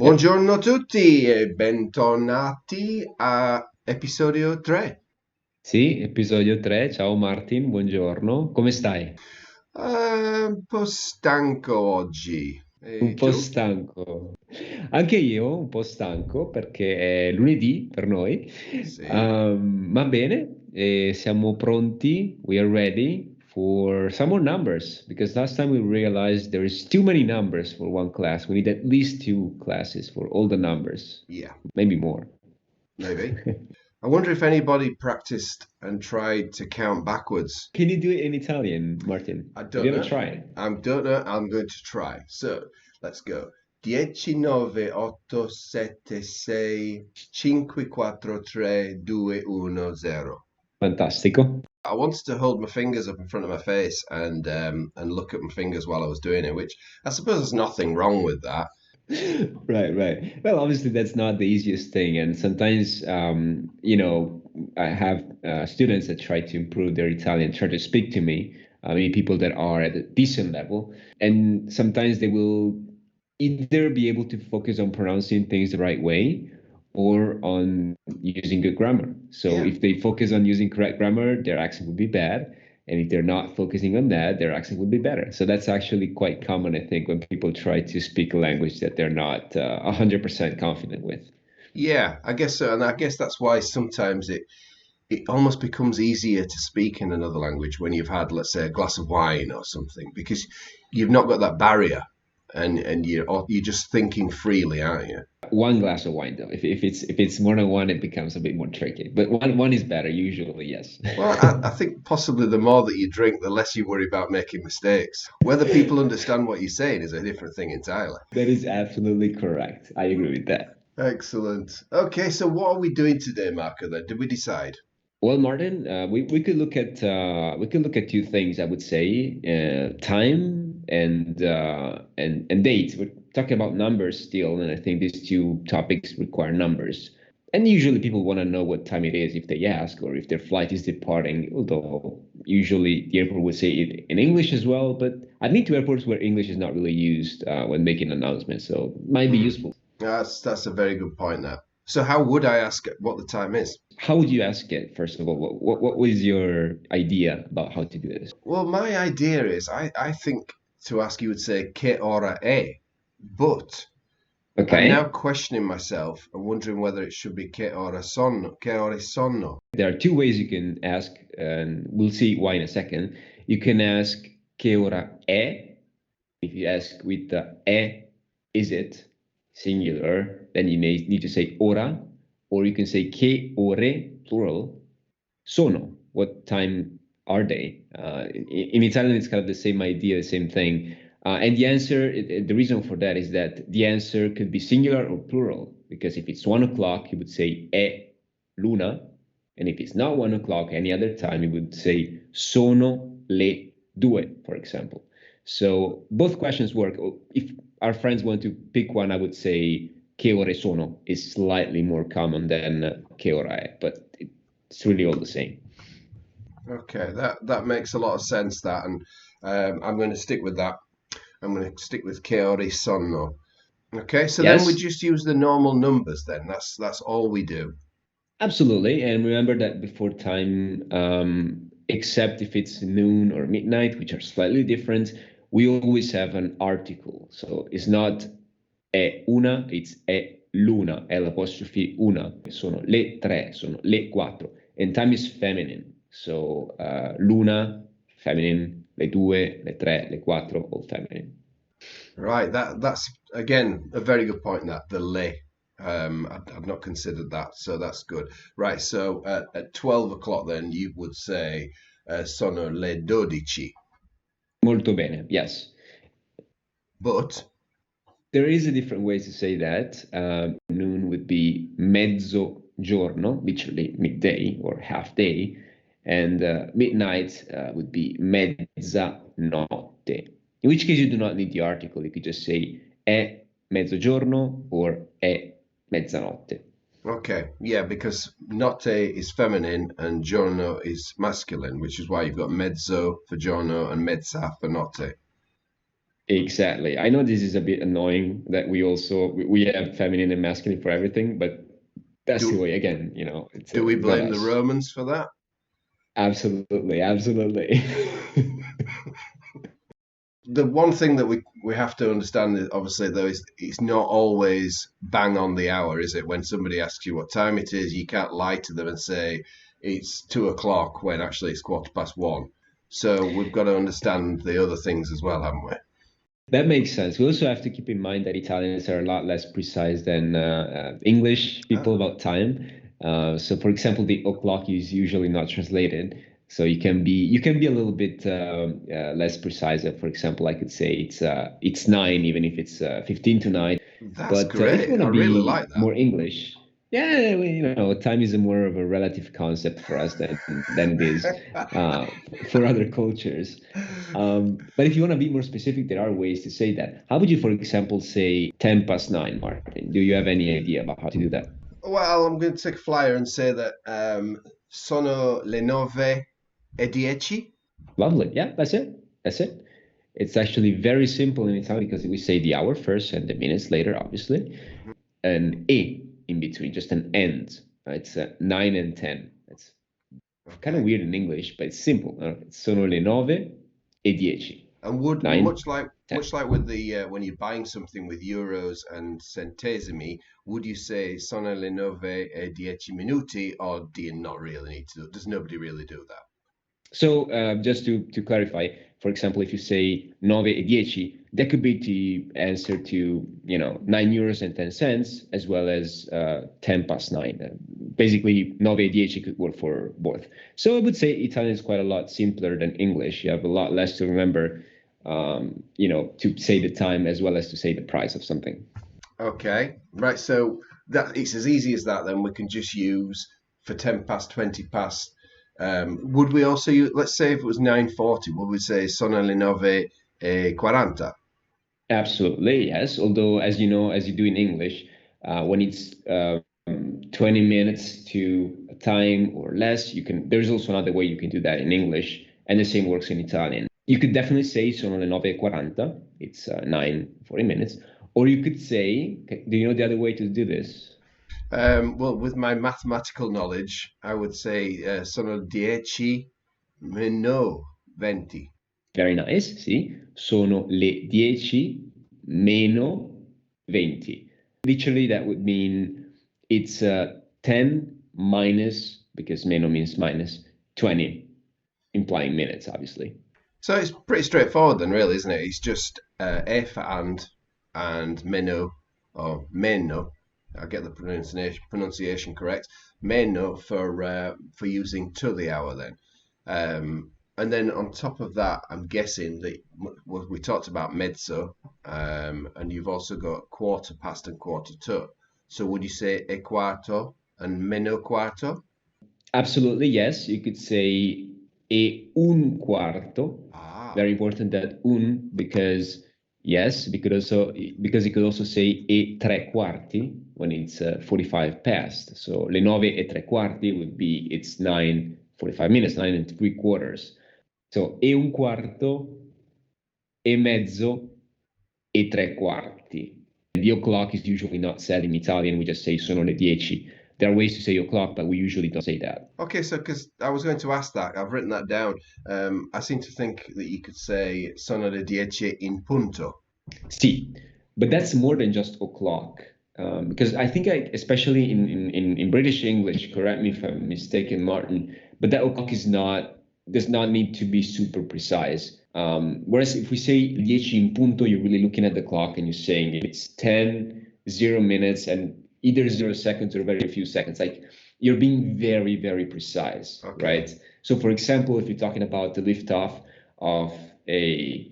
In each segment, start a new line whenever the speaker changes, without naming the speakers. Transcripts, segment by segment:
Yep.
Buongiorno a tutti e bentornati a episodio 3.
Sì, episodio 3. Ciao Martin, buongiorno. Come stai?
Un po' stanco oggi.
Un
E
po'
tu?
stanco. Anche io un po' stanco perché è lunedì per noi.
Sì.
Va bene, e siamo pronti. We are ready for some more numbers because last time we realized there is too many numbers for one class. We need at least two classes for all the numbers,
Yeah,
maybe more.
maybe. I wonder if anybody practiced and tried to count backwards.
Can you do it in Italian, Martin?
I
Have you
don't
ever
know.
tried?
I don't know. I'm going to try. So, let's go. 10, 9, 8, 7, 6, 5, 4, 3, 2, 1, 0.
Fantastico.
I wanted to hold my fingers up in front of my face and look at my fingers while I was doing it, which I suppose there's nothing wrong with that.
Right, right. Well, obviously that's not the easiest thing, and sometimes, I have students that try to improve their Italian, try to speak to me. Maybe people that are at a decent level, and sometimes they will either be able to focus on pronouncing things the right way or on using good grammar. So
Yeah.
if they focus on using correct grammar, their accent would be bad. And if they're not focusing on that, their accent would be better. So that's actually quite common, I think, when people try to speak a language that they're not 100% confident with.
Yeah, I guess so. And I guess that's why sometimes it almost becomes easier to speak in another language when you've had, let's say, a glass of wine or something, because you've not got that barrier and you're just thinking freely, aren't you?
One glass of wine, though. If it's more than one, it becomes a bit more tricky. But one is better usually. Yes.
Well, I think possibly the more that you drink, the less you worry about making mistakes. Whether people understand what you're saying is a different thing entirely.
That is absolutely correct. I agree with that.
Excellent. Okay, so what are we doing today, Marco, then? Did we decide?
Well, Martin, we could look at two things. I would say time and date. We're talking about numbers still, and I think these two topics require numbers. And usually, people want to know what time it is if they ask, or if their flight is departing. Although usually the airport would say it in English as well, but I've been to airports where English is not really used when making announcements, so it might be
Hmm.
useful.
That's a very good point there. So how would I ask what the time is?
How would you ask it, first of all? What was your idea about how to do this?
Well, my idea is I think to ask you would say che ora è, but I'm now
Okay.
questioning myself and wondering whether it should be che ore sono.
There are two ways you can ask, and we'll see why in a second. You can ask che ora è. If you ask with the è, is it singular, then you need to say ora, or you can say che ore, plural, sono. What time are they? In Italian, it's kind of the same idea, the same thing. And the answer, the reason for that is that the answer could be singular or plural, because if it's 1 o'clock, you would say è l'una, and if it's not 1 o'clock, any other time, you would say sono le due, for example. So both questions work. If our friends want to pick one, I would say che ore sono is slightly more common than che ora è, but it's really all the same.
Okay, that makes a lot of sense. That, and I'm going to stick with that. I'm going to stick with che ore sono. Okay, so then we
Yes,
just use the normal numbers. Then that's all we do.
absolutely. And remember that before time, except if it's noon or midnight, which are slightly different, we always have an article. So it's not è una, it's è l'una, è l'apostrophe una. Sono le tre, sono le quattro. And time is feminine. So l'una, feminine, le due, le tre, le quattro, all feminine.
Right, that's again a very good point. That the le, I've not considered that, so that's good. Right, so at 12 o'clock, then you would say sono le 12,
Molto bene, yes.
but
There is a different way to say that. Noon would be mezzogiorno, literally midday or half day, and midnight would be mezzanotte. In which case, you do not need the article. You could just say è mezzogiorno or è mezzanotte.
okay, yeah, because notte is feminine and giorno is masculine, which is why you've got mezzo for giorno and mezza for notte.
Exactly. I know this is a bit annoying that we have feminine and masculine for everything, but that's the
Do
way again,
do we
it's not
blame the
us.
Romans for that?
Absolutely, absolutely.
The one thing that we have to understand is obviously though is it's not always bang on the hour, is it? When somebody asks you what time it is, you can't lie to them and say it's 2 o'clock when actually it's 1:15. So we've got to understand the other things as well, haven't we?
That makes sense. We also have to keep in mind that Italians are a lot less precise than English people
Ah,
about time. So, for example, the o'clock is usually not translated. So you can be a little bit less precise. For example, I could say it's 9, even if it's 15 to 9.
that's
But if you
great.
want
I
to
really like
be
that.
more English, yeah, time is a more of a relative concept for us than it is uh, for other cultures. But if you want to be more specific, there are ways to say that. How would you, for example, say 10 past 9, Martin? Do you have any idea about how to do that?
Well, I'm going to take a flyer and say that sono le 9:10.
Lovely. Yeah, that's it. That's it. It's actually very simple in Italian because we say the hour first and the minutes later, obviously. An E in between, just an end. It's 9 and 10. It's kind of
Okay.
weird in English, but it's simple. Sono le 9:10.
And would
9,
much
10.
like with the when you're buying something with euros and centesimi, would you say sono le 9:10 minuti, or do you not really need to? Does nobody really do that?
So just to clarify, for example, if you say 9:10, that could be the answer to 9 euros and 10 cents, as well as 10 past 9. Basically, 9:10 could work for both. So I would say Italian is quite a lot simpler than English. You have a lot less to remember, to say the time as well as to say the price of something.
Okay, right. So that it's as easy as that. Then we can just use for 10 past, 20 past. Would we also use? Let's say if it was 9:40, would we say sono le 9:40?
Absolutely, yes. Although, as you know, as you do in English, when it's 20 minutes to a time or less, there's also another way you can do that in English, and the same works in Italian. You could definitely say sono le 9:40, it's 9:40 minutes, or you could say, do you know the other way to do this?
Well, with my mathematical knowledge, I would say sono 10 meno 20.
Very nice, sì. Sono le 10 meno 20. Literally, that would mean it's 10 minus, because meno means minus, 20, implying minutes, obviously.
So it's pretty straightforward then, really, isn't it? It's just A for and meno or meno. I get the pronunciation correct. Meno for using to the hour then. And then on top of that, I'm guessing that we talked about mezzo, and you've also got quarter past and quarter to. So would you say e quarto and meno quarto?
Absolutely, yes. You could say e un quarto.
Ah,
Very important that un, because yes, because you could also say e tre quarti when it's 45 past. So le 9:03 would be it's 9:45 minutes, 9 and 3 quarters. So e un quarto, e mezzo, e tre quarti. The o'clock is usually not said in Italian. We just say sono le 10. There are ways to say o'clock, but we usually don't say that.
okay. So because I was going to ask that, I've written that down. I seem to think that you could say sono le 10 in punto.
See, but that's more than just o'clock. Because I think, especially in British English, correct me if I'm mistaken, Martin, but that o'clock does not need to be super precise. Whereas if we say 10 in punto, you're really looking at the clock and you're saying it's 10, 0 minutes, and either 0 seconds or very few seconds. Like you're being very, very precise,
Okay.
right? So, for example, if you're talking about the liftoff of a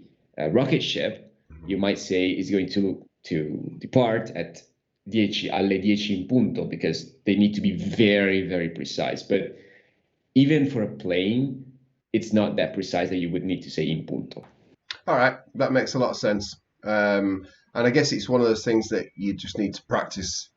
rocket ship,
Mhm.
you might say is going to depart at 10 alle 10 in punto because they need to be very, very precise. But even for a plane, it's not that precise that you would need to say in punto.
All right, that makes a lot of sense. And I guess it's one of those things that you just need to practice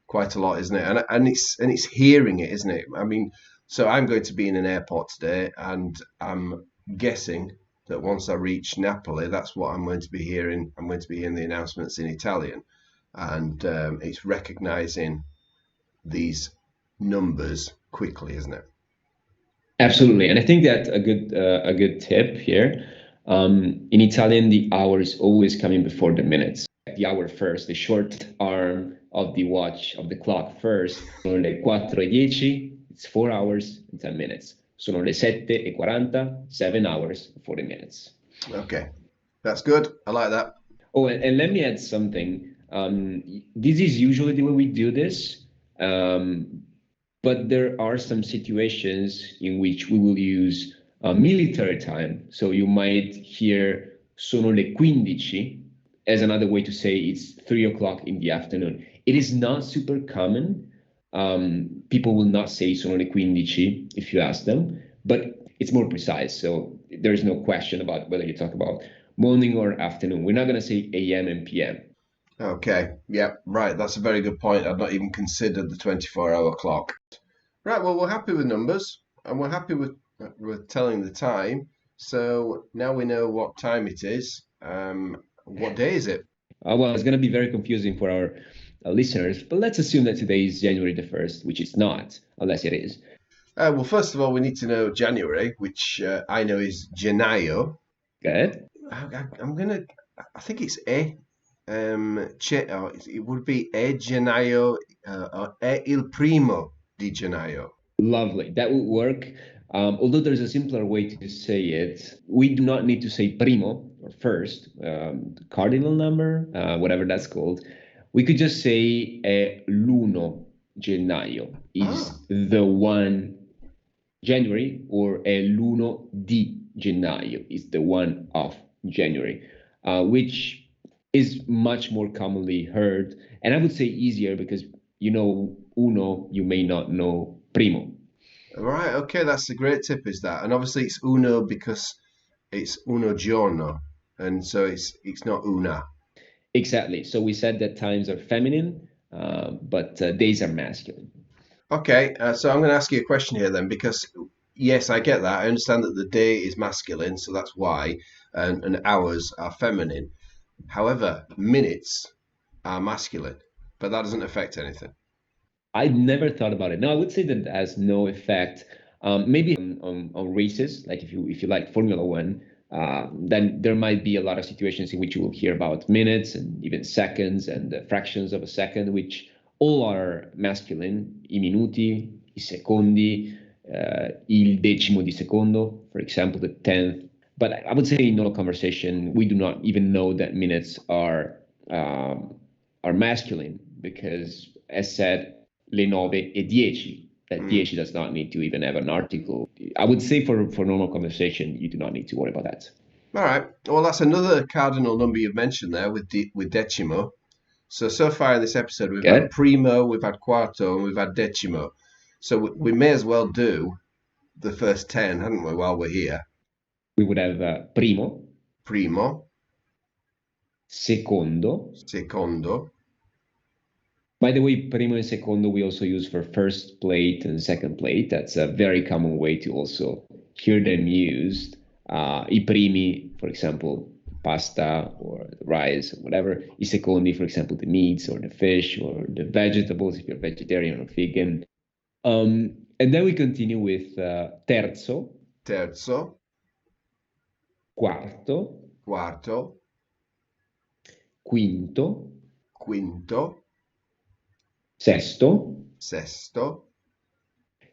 quite a lot, isn't it? And it's hearing it, isn't it? I mean, so I'm going to be in an airport today, and I'm guessing that once I reach Napoli, that's what I'm going to be hearing. I'm going to be hearing the announcements in Italian, and it's recognizing these numbers quickly, isn't it?
Absolutely, and I think that a good tip here. In Italian, the hour is always coming before the minutes. The hour first, the short arm of the watch of the clock first. Sono le 4:10. It's 4 hours and 10 minutes. Sono le 7:40. 7 hours and 40 minutes.
Okay, that's good. I like that.
Oh, and let me add something. This is usually the way we do this. But there are some situations in which we will use military time. So you might hear sono le 15 as another way to say it's 3 o'clock in the afternoon. It is not super common. People will not say sono le 15 if you ask them, but it's more precise. So there's no question about whether you talk about morning or afternoon. We're not going to say AM and PM.
Okay, yeah, right. That's a very good point. I'd not even considered the 24-hour clock. Right, well, we're happy with numbers and we're happy with telling the time. So now we know what time it is. What day is it?
Well, it's going to be very confusing for our listeners, but let's assume that today is January the 1st, which it's not, unless it is.
Well, first of all, we need to know January, which I know is gennaio.
Good.
I'm gonna. I think it's e. It would be e gennaio, or è il primo di gennaio.
Lovely. That would work. Although there's a simpler way to say it, we do not need to say primo or first, cardinal number, whatever that's called. We could just say l'uno gennaio is the 1 January, or l'uno di gennaio is the 1 of January, which is much more commonly heard. And I would say easier because you know uno, you may not know primo.
Right, okay, that's a great tip, is that? And obviously it's uno because it's uno giorno, and so it's not una.
Exactly. So we said that times are feminine, but days are masculine.
Okay, so I'm going to ask you a question here then, because yes, I get that. I understand that the day is masculine, so that's why, and hours are feminine. However, minutes are masculine, but that doesn't affect anything.
I'd never thought about it. No, I would say that it has no effect. Maybe on races, like if you like Formula One, then there might be a lot of situations in which you will hear about minutes and even seconds and fractions of a second, which all are masculine. I minuti, i secondi, il decimo di secondo, for example, the tenth. But I would say in normal conversation, we do not even know that minutes are masculine because, as said, le 9:10. That 10 does not need to even have an article. I would say for normal conversation, you do not need to worry about that.
All right. Well, that's another cardinal number you've mentioned there with decimo. So far in this episode, we've had primo, we've had quarto, and we've had decimo. So we may as well do the first 10, hadn't we, while we're here?
We would have primo, secondo. By the way, primo and secondo we also use for first plate and second plate. That's a very common way to also hear them used. I primi, for example, pasta or rice or whatever. I secondi, for example, the meats or the fish or the vegetables if you're vegetarian or vegan. And then we continue with terzo, quarto, quinto, sesto,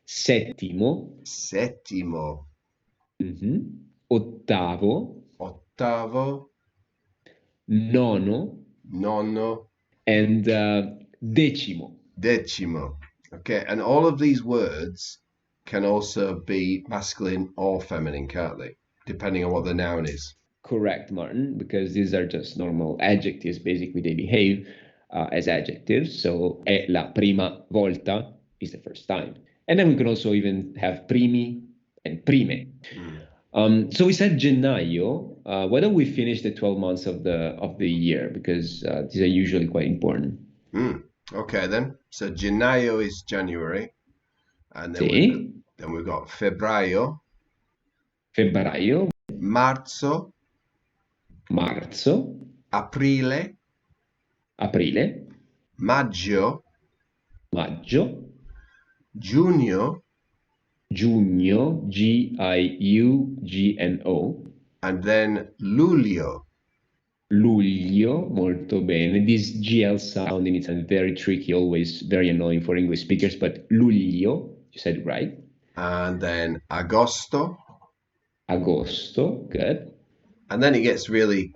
settimo, ottavo, nono, and
decimo. Okay, and all of these words can also be masculine or feminine, can't they? Depending on what the noun is.
Correct, Martin, because these are just normal adjectives. Basically, they behave as adjectives. So, è la prima volta is the first time. And then we can also even have primi and prime. So we said gennaio. Why don't we finish the 12 months of the year? Because these are usually quite important.
Okay, then. So gennaio is January. And then we've got febbraio. marzo,
marzo,
aprile,
aprile,
maggio,
maggio,
giugno,
giugno, Giugno,
and then luglio.
luglio, molto bene. This GL sound in Italian is very tricky, always very annoying for English speakers, but luglio, you said it right.
And then agosto.
Agosto, good.
And then it gets really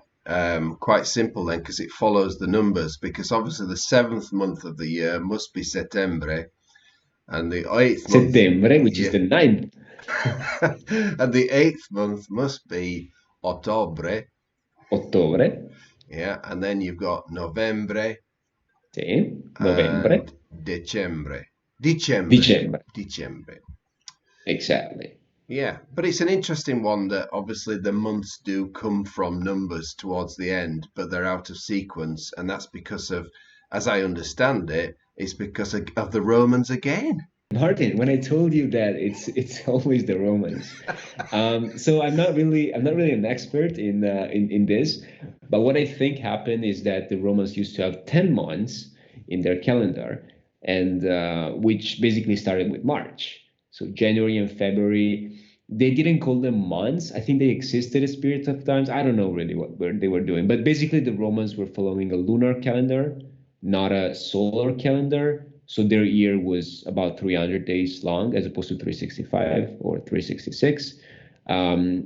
quite simple then because it follows the numbers because obviously the seventh month of the year must be settembre and the eighth month,
Settembre, which is
yeah,
the ninth.
and the eighth month must be ottobre,
Ottobre,
yeah, and then you've got novembre
sì.
and
Novembre,
decembre. Dicembre.
dicembre.
Dicembre.
Exactly.
Yeah, but it's an interesting one that obviously the months do come from numbers towards the end, but they're out of sequence, and that's because of, as I understand it, it's because of the Romans again.
Martin, when I told you that it's always the Romans. So I'm not really an expert in this, but what I think happened is that the Romans used to have 10 months in their calendar, and which basically started with March. So January and February, they didn't call them months. I think they existed as periods of times. I don't know really what they were doing, but basically the Romans were following a lunar calendar, not a solar calendar. So their year was about 300 days long as opposed to 365 or 366,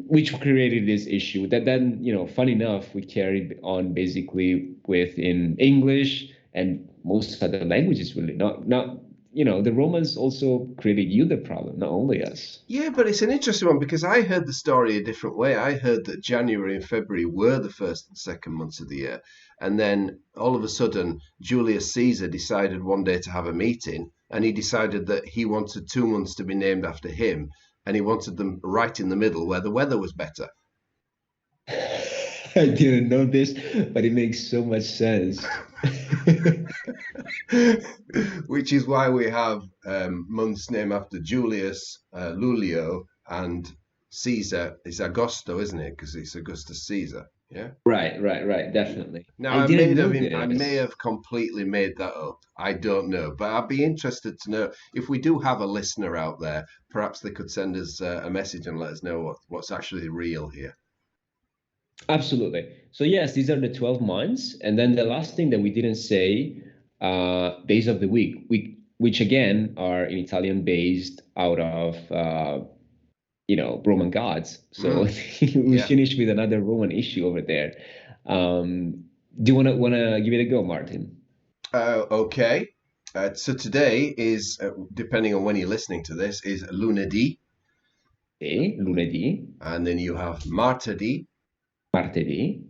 which created this issue that then, fun enough, we carried on basically with in English and most other languages really. The Romans also created you the problem, not only us.
Yeah, but it's an interesting one because I heard the story a different way. I heard that January and February were the first and second months of the year. And then all of a sudden, Julius Caesar decided one day to have a meeting and he decided that he wanted 2 months to be named after him and he wanted them right in the middle where the weather was better.
I didn't know this, but it makes so much sense.
Which is why we have months named after Julius, Lulio, and Caesar is Augusto, isn't it? Because it's Augustus Caesar. Yeah.
Right, definitely.
Now
I didn't know
I may
this.
have completely made that up. I don't know, but I'd be interested to know if we do have a listener out there. Perhaps they could send us a message and let us know what's actually real here.
Absolutely. So yes, these are the 12 months. And then the last thing that we didn't say, days of the week, which again are in Italian based out of Roman gods. So we
Yeah.
finished with another Roman issue over there. Do you wanna give it a go, Martin?
Okay. So today is, depending on when you're listening to this, is lunedì,
Sì, lunedì,
and then you have martedì,
martedì,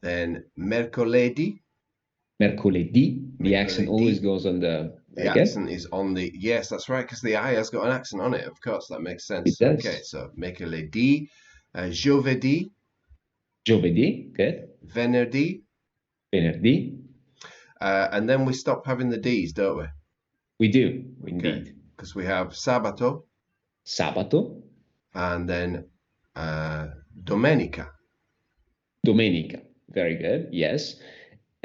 then mercoledì.
mercoledì. The accent always
Mercoledì.
goes on the
The
very good.
accent is on the, yes, that's right, because the I has got an accent on it. Of course, that makes
It
sense. Okay,
does.
so mercoledì, giovedì,
Giovedì, good.
venerdì,
Venerdì,
and then we stop having the D's, don't we?
we do,
Okay,
indeed.
because we have sabato
Sabato,
and then domenica.
domenica, very good, yes.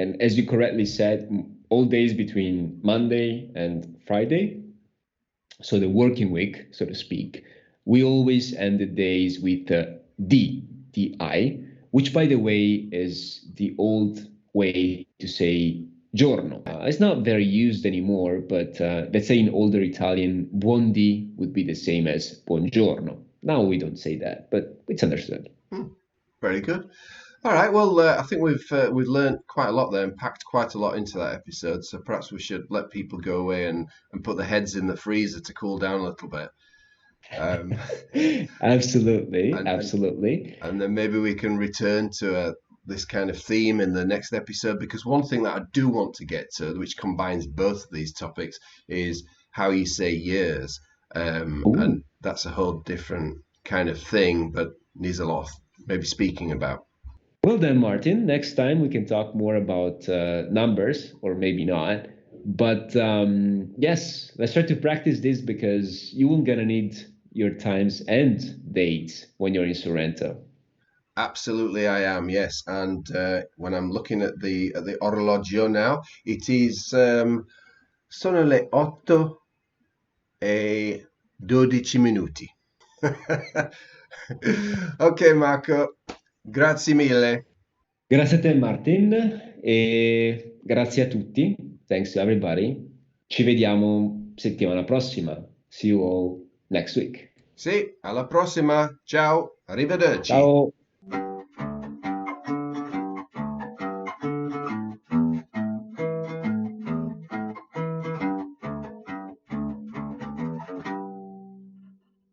And as you correctly said, all days between Monday and Friday, so the working week, so to speak, we always end the days with di, which by the way is the old way to say giorno. It's not very used anymore, but let's say in older Italian, buondì would be the same as buongiorno. Now we don't say that, but it's understood.
Very good. All right. Well, I think we've learned quite a lot there and packed quite a lot into that episode. So perhaps we should let people go away and put their heads in the freezer to cool down a little bit.
Absolutely,
And, and
absolutely.
and then maybe we can return to this kind of theme in the next episode because one thing that I do want to get to, which combines both of these topics, is how you say years,
Ooh.
and that's a whole different kind of thing, but needs a lot of maybe speaking about.
Well then, Martin, next time we can talk more about numbers, or maybe not. But yes, let's try to practice this because you will gonna need your times and dates when you're in Sorrento.
Absolutely, I am. Yes, and when I'm looking at the orologio now, it is sono le 8:12 minuti. Ok, Marco, grazie mille.
Grazie a te, Martin, e grazie a tutti. Thanks to everybody. Ci vediamo settimana prossima. See you all next week.
Sì, alla prossima. Ciao, arrivederci.
Ciao.